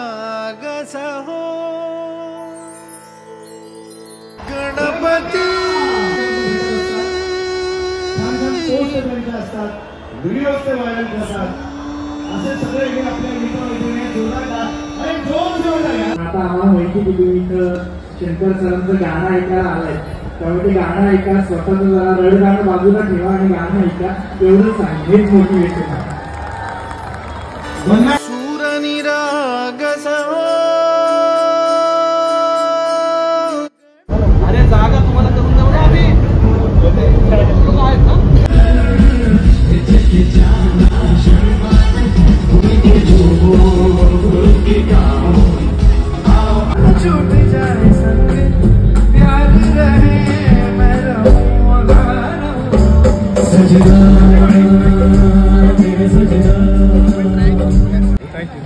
सूरनिरागसहो Ganpati videos ते viral करतात असे सगळे हे आपल्या मित्र-मैत्रिणी जोरदार आणि जोरदार आता आम्हाला माहिती दिली इथं शंकर सरांचं गाणं ऐकायला आलंय त्यामुळे ते गाणं ऐका स्वतःच जरा रड गाणं बाजूला ठेवा आणि गाणं ऐका एवढंच आहे हेच मोटिवेशन आहे सूरनिरागसहो अरे जागा तुम्हाला करून देऊ ना आम्ही आहेत ना छूट जाए संग प्यार रहे मैं रहूं अगारा सजना मेरे सजना थँक्यू